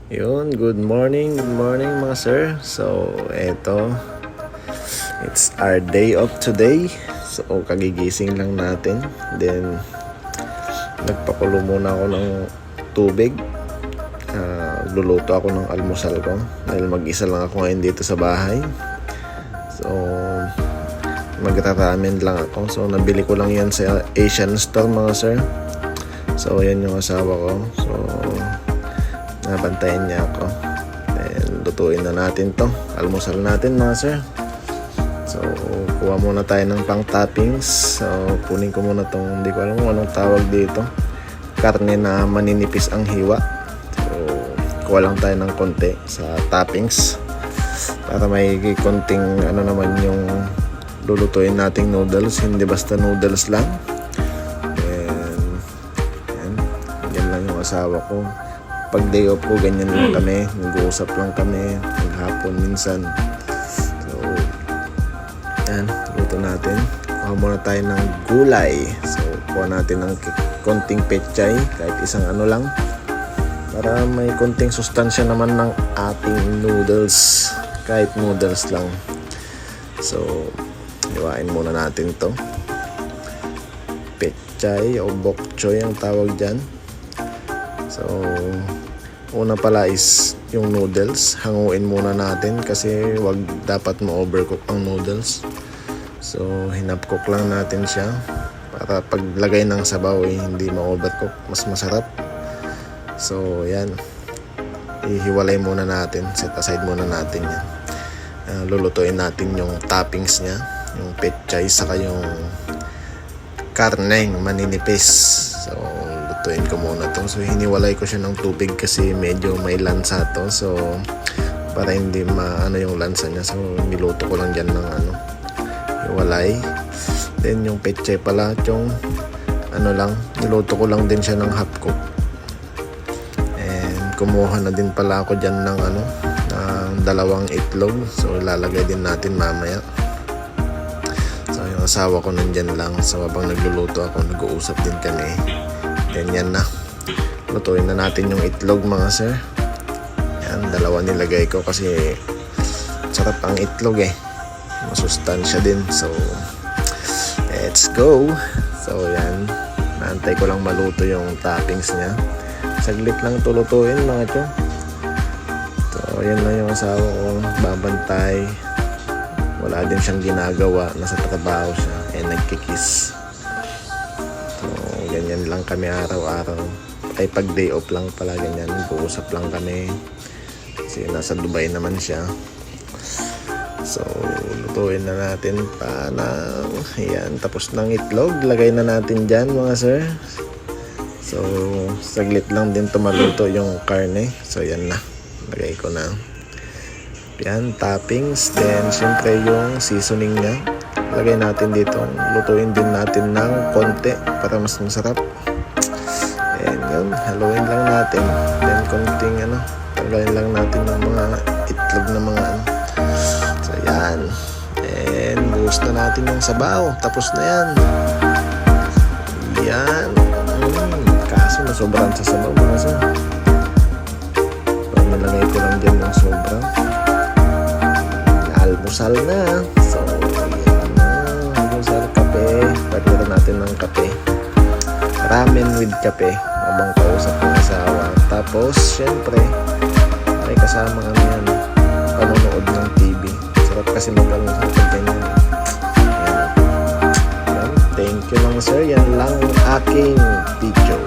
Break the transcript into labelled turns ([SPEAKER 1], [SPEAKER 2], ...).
[SPEAKER 1] Good morning mga sir. So, it's our day off today. So, kagigising lang natin. Then, nagpakulo muna ako ng tubig. Luluto ako ng almusal ko. Dahil mag-isa lang ako ngayon dito sa bahay. So, magra-ramen lang ako. So, nabili ko lang yan sa Asian store mga sir. So, yan yung asawa ko. So, nabantayan niya ako. And lutuin na natin to. Almusal natin mga sir. So, kuha muna tayo ng pang toppings. So, kunin ko muna tong, hindi ko alam kung anong tawag dito. Karne na maninipis ang hiwa. So, kuha lang tayo ng konti sa toppings. Para may konting naman yung lulutuin nating noodles. Hindi basta noodles lang. And yan lang yung asawa ko. Pag day off ko, ganyan lang kami. Nag-uusap lang kami. Maghapon minsan. So, yan. Luto natin. Kuha muna tayo ng gulay. So, kuha natin ng konting pechay. Kahit isang lang. Para may konting sustansya naman ng ating noodles. Kahit noodles lang. So, hiwain muna natin to. Pechay o bok choy ang tawag dyan. So, una pala is yung noodles. Hanguin muna natin kasi dapat ma-overcook ang noodles. So, hinapcook lang natin siya para paglagay ng sabaw hindi ma-overcook. Mas masarap. So, yan. Ihiwalay muna natin. Set aside muna natin yan. Lulutuin natin yung toppings niya. Yung pechay saka yung karneng maninipis. So, lutuin ko muna to. So, hiniwalay ko siya ng tubig kasi medyo may lansa to. So, para hindi yung lansa niya. So, niluto ko lang dyan ng hiwalay. Then, yung pechay pala, yung niluto ko lang din siya ng half cook. And, kumuha na din pala ako dyan ng ng 2 itlog. So, ilalagay din natin mamaya. So, yung asawa ko nandyan lang. So, habang nagluluto ako, nag-uusap din kami. Ganyan na. Lutuin na natin yung itlog mga sir. Yan, 2 nilagay ko kasi sarap ang itlog masustansya din. So, let's go. So, yan. Naantay ko lang maluto yung toppings niya. Saglit lang ito lutuin mga tiyo. So, yan lang yung asawa ko. Babantay. Wala din siyang ginagawa. Nasa trabaho siya. Nagkikiss. So, ganyan lang kami araw-araw. Ay pag day off lang pala ganyan. Nag-uusap lang kami. Kasi nasa Dubai naman siya. So, lutuin na natin pa ng ayan, tapos ng itlog. Lagay na natin dyan mga sir. So, saglit lang din tumaluto yung karne. So, yan na. Lagay ko na. Yan, toppings. Then, syempre yung seasoning niya. Lagay natin dito. Lutuin din natin ng konti para mas masarap. And yun, haluin lang natin. Then, konting tanggalin lang natin ng mga itlog na mga So, yan. And, buhos na natin yung sabaw. Tapos na yan. Yan. Kaso, nasobrang sa sabaw mga sa. So, nalagay ko lang dyan ng sobra. Almusal na. So, yan na. Almusal, kape. Pagkita natin ng kape. Ramen with kape. Habang kausap ng asawa. Tapos, syempre, may kasama kami yan. Panonood ng TV. Sarap kasi mag-almusal pag ganyan. Yan. Thank you lang sir. Yan lang aking video.